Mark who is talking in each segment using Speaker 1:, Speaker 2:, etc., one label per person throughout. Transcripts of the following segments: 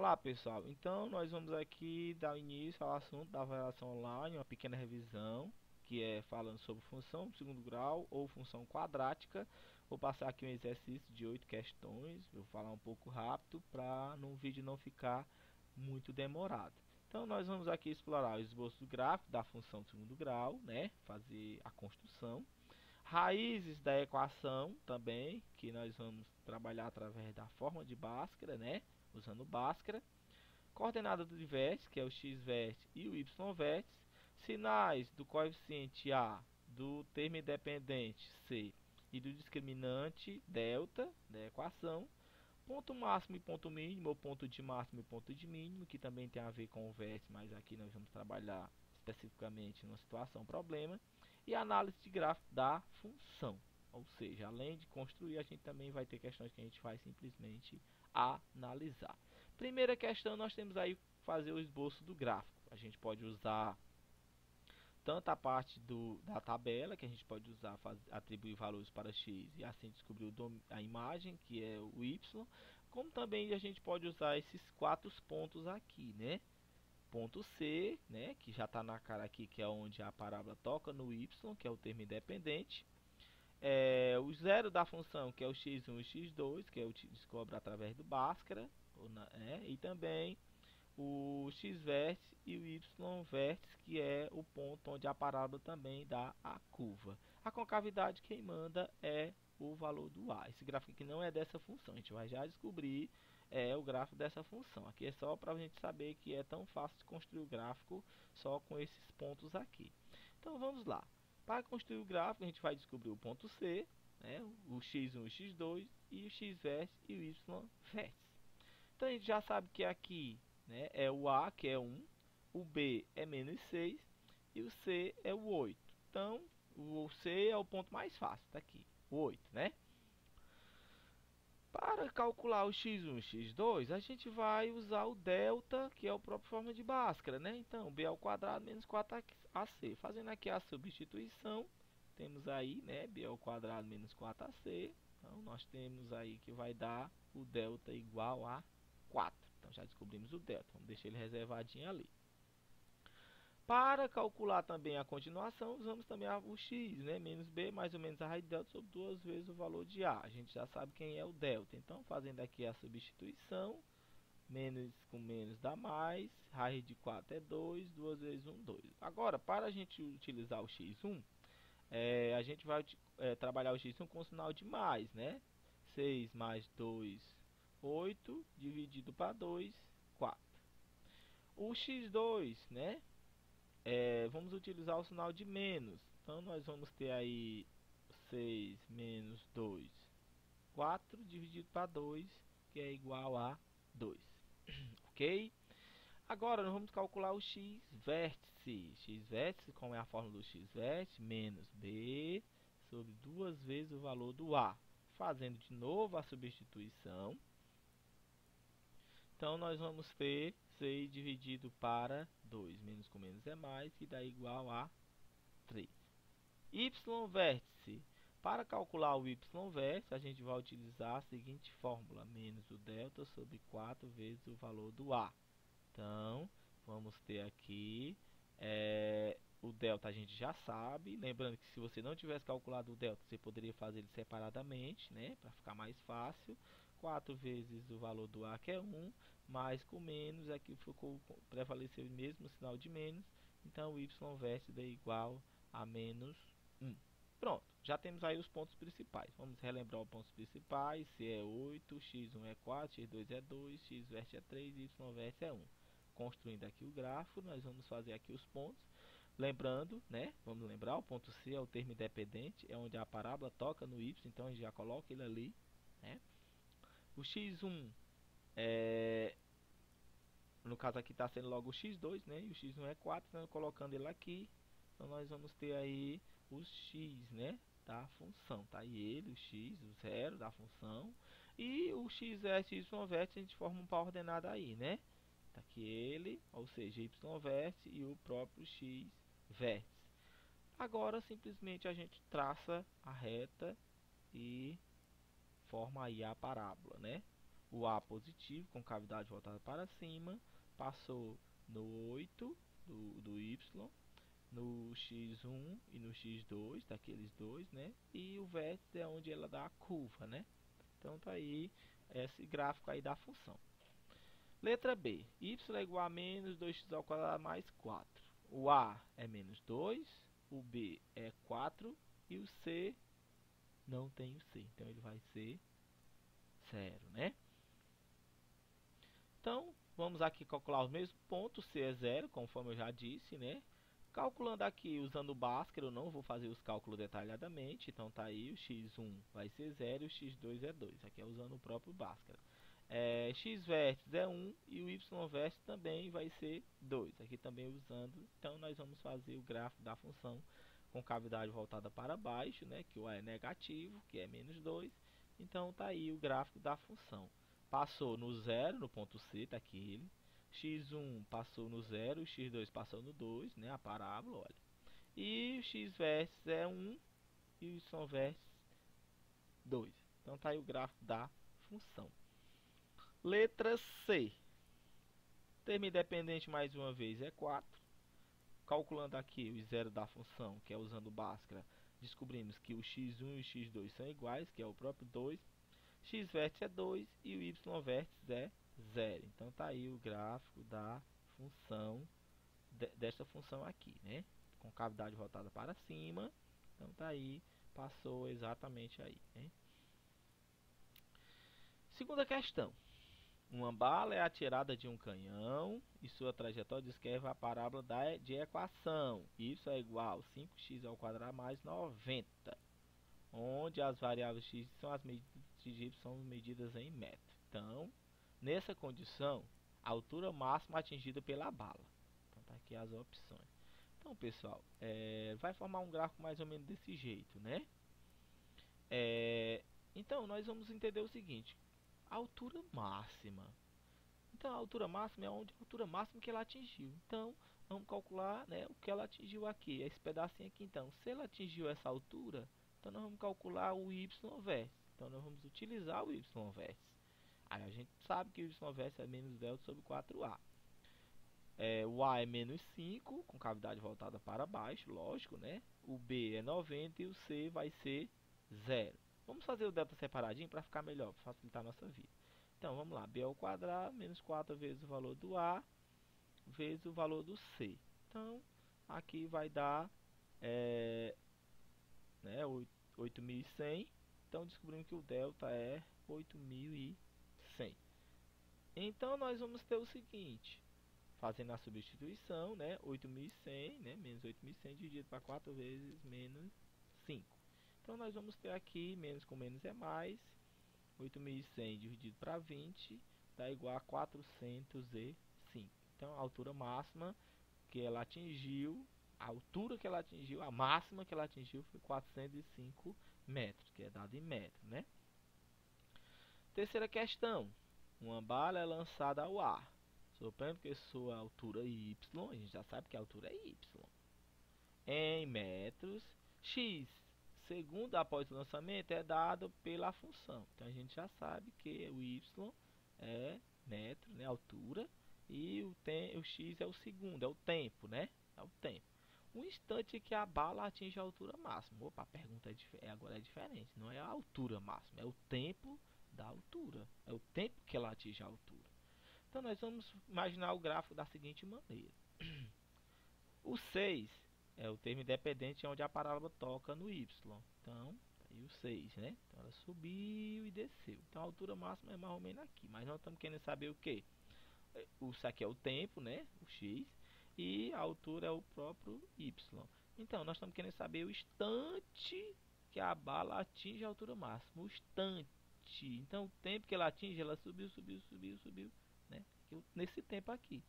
Speaker 1: Olá pessoal, então nós vamos aqui dar início ao assunto da avaliação online, uma pequena revisão, que é falando sobre função de segundo grau ou função quadrática. Vou passar aqui um exercício de 8 questões, vou falar um pouco rápido para no vídeo não ficar muito demorado. Então nós vamos aqui explorar o esboço do gráfico da função de segundo grau, né? Fazer a construção. Raízes da equação também, que nós vamos trabalhar através da forma de Bhaskara, né? Usando Bhaskara. Coordenada do vértice, que é o x-vértice e o y-vértice. Sinais do coeficiente A, do termo independente C e do discriminante delta da equação. Ponto máximo e ponto mínimo, ou ponto de máximo e ponto de mínimo, que também tem a ver com o vértice, mas aqui nós vamos trabalhar especificamente numa situação problema. E análise de gráfico da função. Ou seja, além de construir, a gente também vai ter questões que a gente vai simplesmente analisar. Primeira questão, nós temos aí fazer o esboço do gráfico. A gente pode usar tanto a parte da tabela, que a gente pode usar, atribuir valores para x e assim descobrir a imagem, que é o y, como também a gente pode usar esses 4 pontos aqui, né? Ponto C, né, que já está na cara aqui, que é onde a parábola toca no y, que é o termo independente. O zero da função, que é o x1 e x2, que é o descobre através do Bhaskara, e também o x-vértice e o y-vértice, que é o ponto onde a parábola também dá a curva. A concavidade quem manda é o valor do A. Esse gráfico aqui não é dessa função, a gente vai já descobrir o gráfico dessa função. Aqui é só para a gente saber que é tão fácil de construir o gráfico só com esses pontos aqui. Então vamos lá. Para construir o gráfico, a gente vai descobrir o ponto C, né, o x1 e x2, e o x-vértice e o y-vértice. Então a gente já sabe que aqui, né, é o A, que é 1, o B é menos 6 e o C é o 8. Então, o C é o ponto mais fácil, tá aqui, o 8, né? Para calcular o x1 e x2, a gente vai usar o delta, que é a própria forma de Bhaskara, né? Então, b ao quadrado menos 4ac. Fazendo aqui a substituição, temos aí, né, b ao quadrado menos 4ac. Então, nós temos aí que vai dar o delta igual a 4. Então, já descobrimos o delta. Vamos deixar ele reservadinho ali. Para calcular também a continuação, usamos também o x, né? Menos b, mais ou menos a raiz de delta sobre 2 vezes o valor de a. A gente já sabe quem é o delta. Então, fazendo aqui a substituição, menos com menos dá mais, raiz de 4 é 2, 2 vezes 1, 2. Agora, para a gente utilizar o x1, a gente vai trabalhar o x1 com o sinal de mais, né? 6 mais 2, 8, dividido para 2, 4. O x2, né? Vamos utilizar o sinal de menos. Então, nós vamos ter aí 6 menos 2, 4 dividido para 2, que é igual a 2. Ok? Agora, nós vamos calcular o x-vértice. X-vértice, como é a fórmula do x-vértice? Menos b sobre 2 vezes o valor do a. Fazendo de novo a substituição. Então, nós vamos ter 6 dividido para 2. Menos com menos é mais, que dá igual a 3. Y-vértice. Para calcular o y-vértice, a gente vai utilizar a seguinte fórmula. Menos o delta sobre 4 vezes o valor do a. Então, vamos ter aqui... o delta a gente já sabe. Lembrando que se você não tivesse calculado o delta, você poderia fazer ele separadamente, né? Para ficar mais fácil. 4 vezes o valor do A, que é 1, mais com menos, aqui prevaleceu mesmo o sinal de menos, então o y-vértice é igual a menos 1. Pronto, já temos aí os pontos principais. Vamos relembrar os pontos principais. C é 8, x1 é 4, x2 é 2, x-vértice é 3 e y-vértice é 1. Construindo aqui o gráfico, nós vamos fazer aqui os pontos. Lembrando, né? Vamos lembrar, o ponto C é o termo independente, é onde a parábola toca no y, então a gente já coloca ele ali, né? O x1 no caso aqui está sendo logo o x2, né? E o x1 é 4, então colocando ele aqui, então nós vamos ter aí os x, né? Da função, tá aí ele, o x, o zero da função, e o x-vértice e y-vértice a gente forma um par ordenado aí, né? Tá aqui ele, ou seja, y-vértice e o próprio x-vértice. Agora simplesmente a gente traça a reta e forma aí a parábola, né? o A positivo, com cavidade voltada para cima, passou no 8 do Y, no x1 e no x2, daqueles dois, né? E o vértice é onde ela dá a curva, né? Então tá aí esse gráfico aí da função. Letra B. Y é igual a menos 2x ao quadrado mais 4. O A é menos 2, o B é 4 e o C não tem o C. Então ele vai ser 0, né? Então, vamos aqui calcular os mesmos pontos. C é 0, conforme eu já disse, né? Calculando aqui usando o Bhaskara, eu não vou fazer os cálculos detalhadamente. Então tá aí, o x1 vai ser 0 e o x2 é 2. Aqui é usando o próprio Bhaskara. X vértice é 1 e o y vértice também vai ser 2. Aqui também usando. Então nós vamos fazer o gráfico da função com cavidade voltada para baixo, né? Que o A é negativo, que é menos 2. Então tá aí o gráfico da função. Passou no 0, no ponto C, tá aqui ele. x1 passou no 0, x2 passou no 2, né, a parábola, olha. E o x vértice é 1 e o y vértice 2. Então tá aí o gráfico da função. Letra C. Termo independente mais uma vez é 4. Calculando aqui o zero da função, que é usando o Bhaskara, descobrimos que o x1 e o x2 são iguais, que é o próprio 2. X vértice é 2 e o y vértice é 0. Então tá aí o gráfico da função, desta função aqui, né? Com cavidade voltada para cima. Então tá aí, passou exatamente aí, né? Segunda questão. Uma bala é atirada de um canhão e sua trajetória descreve a parábola de equação. Isso é igual a 5x ao quadrado mais 90, onde as variáveis x são as medidas de y são medidas em metro. Então, nessa condição, a altura máxima atingida pela bala. Então, tá aqui as opções. Então, pessoal, vai formar um gráfico mais ou menos desse jeito, né? Então, nós vamos entender o seguinte. A altura máxima. Então, a altura máxima é a altura máxima que ela atingiu. Então, vamos calcular, né, o que ela atingiu aqui, esse pedacinho aqui. Então, se ela atingiu essa altura, então nós vamos calcular o y vértice. Então, nós vamos utilizar o y vértice. Aí a gente sabe que o y vértice é menos delta sobre 4a. O A é menos 5, com cavidade voltada para baixo, lógico, né? O B é 90 e o C vai ser 0. Vamos fazer o delta separadinho para ficar melhor, para facilitar a nossa vida. Então, vamos lá. B ao quadrado, menos 4 vezes o valor do A, vezes o valor do C. Então, aqui vai dar 8.100. Então, descobrimos que o delta é 8.100. Então, nós vamos ter o seguinte. Fazendo a substituição, né? 8.100, né? Menos 8.100 dividido para 4 vezes menos 5. Então, nós vamos ter aqui, menos com menos é mais. 8.100 dividido para 20 dá igual a 405. Então, a altura máxima que ela atingiu, a máxima que ela atingiu foi 405 metros, que é dado em metro, né? Terceira questão. Uma bala é lançada ao ar. Suponho que sua altura y, a gente já sabe que a altura é y, em metros, x, segundo após o lançamento, é dado pela função. Então, a gente já sabe que o y é metro, né, altura, e o x é o segundo, é o tempo, né? É o tempo. O instante que a bala atinge a altura máxima. Opa, a pergunta agora é diferente. Não é a altura máxima, é o tempo da altura. É o tempo que ela atinge a altura. Então, nós vamos imaginar o gráfico da seguinte maneira. O 6 é o termo independente onde a parábola toca no y. Então, aí o 6, né? Então, ela subiu e desceu. Então, a altura máxima é mais ou menos aqui. Mas nós estamos querendo saber o quê? Isso aqui é o tempo, né? O x. E a altura é o próprio y. Então, nós estamos querendo saber o instante que a bala atinge a altura máxima. O instante. Então, o tempo que ela atinge, ela subiu, subiu, subiu, subiu. Né? Nesse tempo aqui.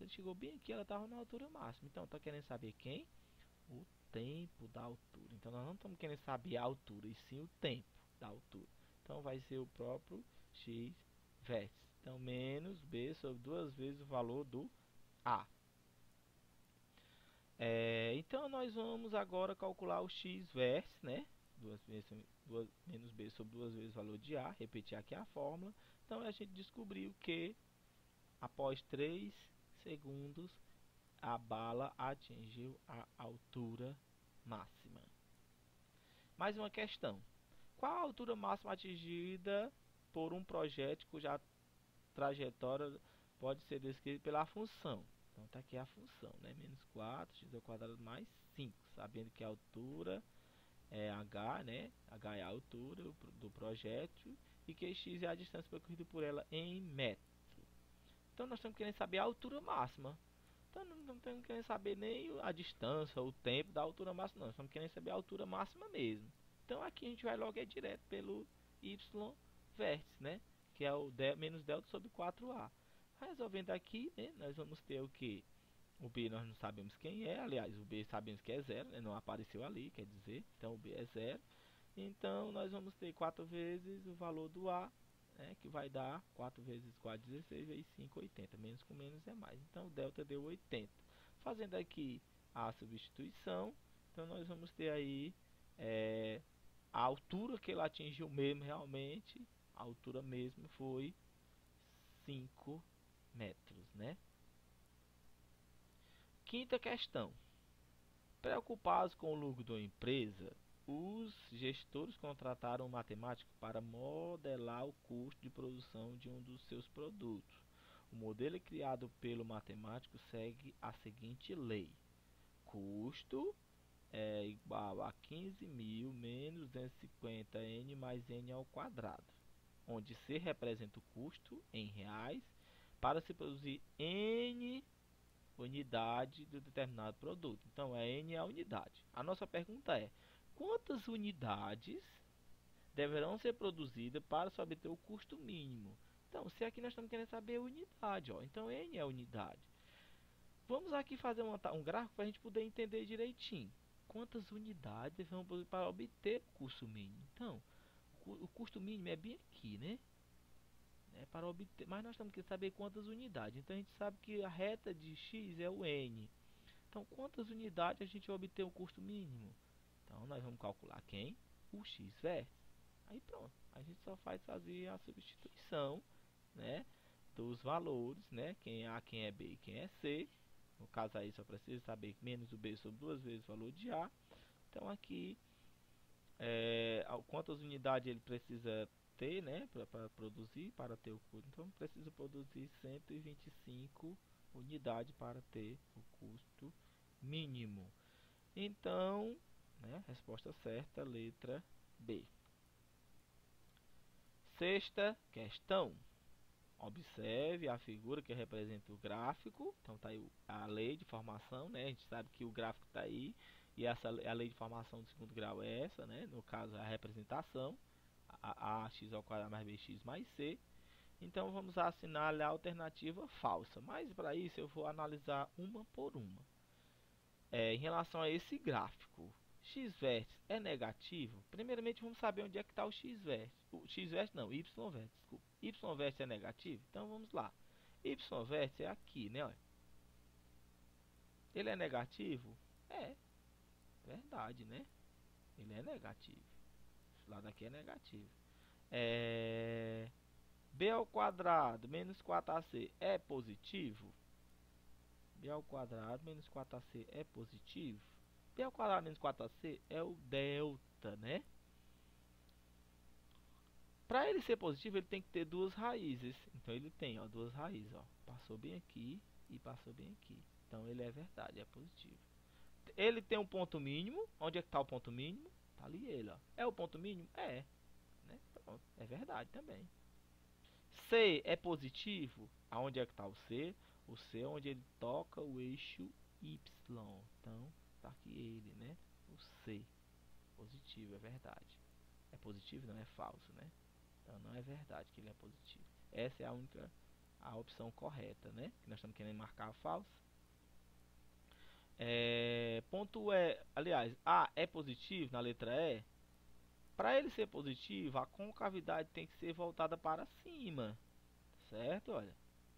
Speaker 1: Ele chegou bem aqui, ela estava na altura máxima. Então, está querendo saber quem? O tempo da altura. Então, nós não estamos querendo saber a altura, e sim o tempo da altura. Então, vai ser o próprio x vértice. Então, menos b sobre 2 vezes o valor do A. Então, nós vamos agora calcular o x vértice, né? Menos b sobre 2 vezes o valor de A. Repetir aqui a fórmula. Então a gente descobriu que após 3 segundos a bala atingiu a altura máxima. Mais uma questão. Qual a altura máxima atingida por um projétil cuja trajetória pode ser descrita pela função? Então está aqui a função, né? Menos 4x² mais 5. Sabendo que a altura é h, né? H é a altura do projétil e que x é a distância percorrida por ela em metros. Então nós estamos querendo saber a altura máxima. Então não estamos querendo saber nem a distância, o tempo da altura máxima, não. Estamos querendo saber a altura máxima mesmo. Então aqui a gente vai logo direto pelo y vértice, né? Que é o menos delta sobre 4a. Resolvendo aqui, né? Nós vamos ter o que? O b nós não sabemos quem é, aliás, o b sabemos que é zero, né? Não apareceu ali, quer dizer, então o b é zero. Então nós vamos ter 4 vezes o valor do a, né? Que vai dar 4 vezes 4, 16, vezes 5, 80. Menos com menos é mais. Então o delta deu 80. Fazendo aqui a substituição, então nós vamos ter aí a altura que ele atingiu mesmo realmente, a altura mesmo foi 5 metros, né? Quinta questão. Preocupados com o lucro da empresa, os gestores contrataram um matemático para modelar o custo de produção de um dos seus produtos. O modelo criado pelo matemático segue a seguinte lei: custo é igual a 15.000 menos 250n mais n ao quadrado, onde C representa o custo em reais para se produzir n unidade do determinado produto. Então, N é a unidade. A nossa pergunta é: quantas unidades deverão ser produzidas para se obter o custo mínimo? Então, se aqui nós estamos querendo saber a unidade, ó, então N é a unidade. Vamos aqui fazer um gráfico para a gente poder entender direitinho. Quantas unidades devemos produzir para obter o custo mínimo? Então, o custo mínimo é bem aqui, né? Para obter, mas nós temos que saber quantas unidades. Então a gente sabe que a reta de x é o n. Então quantas unidades a gente vai obter o custo mínimo? Então nós vamos calcular quem? O x vértice. Aí pronto, a gente só faz fazer a substituição, né, dos valores, né, quem é A, quem é B e quem é C. No caso aí só precisa saber menos o B sobre 2 vezes o valor de A. Então aqui quantas unidades ele precisa ter, né, para produzir, para ter o custo. Então precisa produzir 125 unidades para ter o custo mínimo. Então, né, resposta certa, letra B. Sexta questão. Observe a figura que representa o gráfico. Então está aí a lei de formação, né? A gente sabe que o gráfico está aí e a lei de formação do segundo grau é essa, né? No caso a representação, ax ao quadrado mais bx mais c. Então vamos assinar a alternativa falsa. Mas para isso eu vou analisar uma por uma. Em relação a esse gráfico, x vértice é negativo? Primeiramente vamos saber onde é que está o x vértice. O x vértice não, y vértice, desculpa. Y vértice é negativo? Então vamos lá. Y vértice é aqui, né? Olha. Ele é negativo? É, verdade, né? Ele é negativo. Esse lado aqui é negativo. B ao quadrado menos 4ac é positivo? B ao quadrado menos 4ac é positivo? B ao quadrado menos 4ac é o delta, né? Para ele ser positivo, ele tem que ter duas raízes. Então ele tem, ó, duas raízes, ó. Passou bem aqui e passou bem aqui. Então ele é verdade, é positivo. Ele tem um ponto mínimo. Onde é que está o ponto mínimo? Tá ali ele, ó. É o ponto mínimo? É, né? Pronto, é verdade também. C é positivo? Aonde é que está o C? O C é onde ele toca o eixo Y. Então, tá aqui ele, né? O C. Positivo, é verdade. É positivo, não é falso, né? Então, não é verdade que ele é positivo. Essa é a opção correta, né? Que nós estamos querendo marcar a falsa. Ponto E, aliás, A é positivo na letra E. Para ele ser positivo, a concavidade tem que ser voltada para cima. Certo? Olha,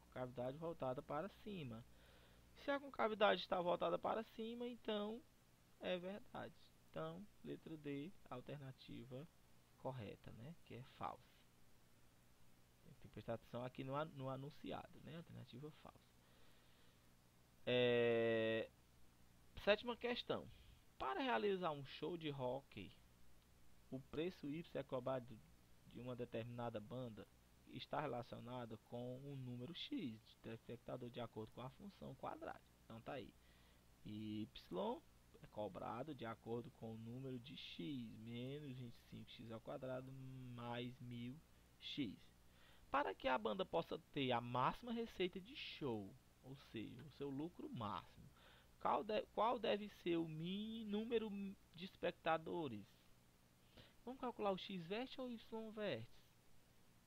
Speaker 1: concavidade voltada para cima. Se a concavidade está voltada para cima, então é verdade. Então, letra D, alternativa correta, né? Que é falsa. prestar atenção aqui no anunciado, né? Alternativa falsa. Sétima questão. Para realizar um show de rock, o preço Y é cobrado de uma determinada banda está relacionado com o número X de telespectador de acordo com a função quadrática. Então tá aí. Y é cobrado de acordo com o número de X menos 25x ao quadrado mais 1000x. Para que a banda possa ter a máxima receita de show, ou seja, o seu lucro máximo, qual deve ser o número de espectadores? Vamos calcular o x vértice ou y vértice?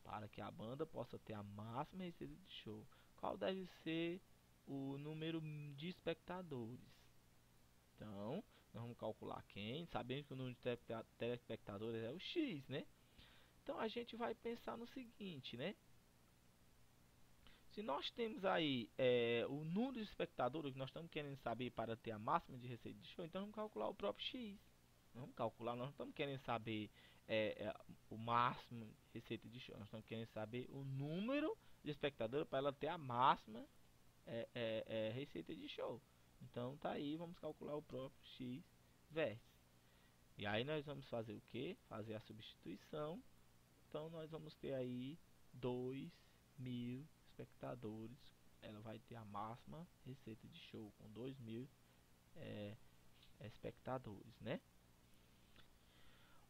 Speaker 1: Para que a banda possa ter a máxima receita de show, qual deve ser o número de espectadores? Então, nós vamos calcular quem, sabendo que o número de telespectadores é o x, né? Então a gente vai pensar no seguinte, né? Se nós temos aí o número de espectadores que nós estamos querendo saber para ter a máxima de receita de show, então vamos calcular o próprio x. Vamos calcular, nós não estamos querendo saber o máximo de receita de show, nós estamos querendo saber o número de espectadores para ela ter a máxima receita de show. Então tá aí, vamos calcular o próprio x vértice. E aí nós vamos fazer o que? Fazer a substituição. Então nós vamos ter aí 2000 espectadores. Ela vai ter a máxima receita de show com 2000 espectadores, né?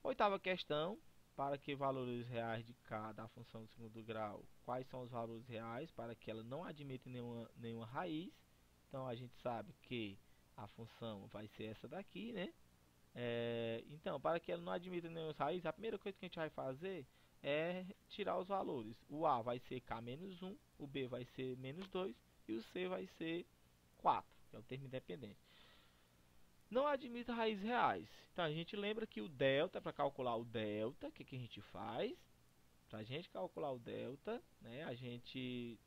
Speaker 1: Oitava questão. Para que valores reais de K da função de segundo grau? Quais são os valores reais para que ela não admita nenhuma raiz? Então a gente sabe que a função vai ser essa daqui, né? Então, para que ela não admita nenhuma raiz, a primeira coisa que a gente vai fazer é tirar os valores. O A vai ser K menos 1, o B vai ser menos 2 e o C vai ser 4, que é o termo independente. Não admita raízes reais. Então a gente lembra que o delta, para calcular o delta, o que a gente faz? Para a gente calcular o delta, né,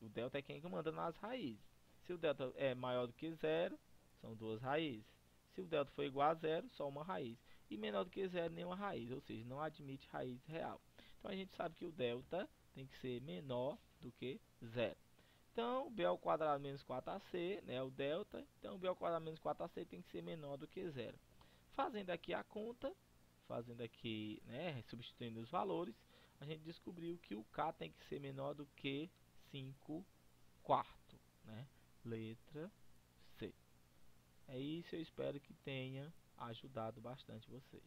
Speaker 1: o delta é quem manda nas raízes. Se o delta é maior do que zero, são duas raízes. Se o delta for igual a zero, só uma raiz. E menor do que zero, nenhuma raiz, ou seja, não admite raiz real. Então a gente sabe que o delta tem que ser menor do que zero. Então, b ao quadrado menos 4ac, né, o delta. Então, b ao quadrado menos 4ac tem que ser menor do que zero. Fazendo aqui a conta, fazendo aqui, né, substituindo os valores, a gente descobriu que o k tem que ser menor do que 5 quartos, né? Letra C. É isso, eu espero que tenha ajudado bastante vocês.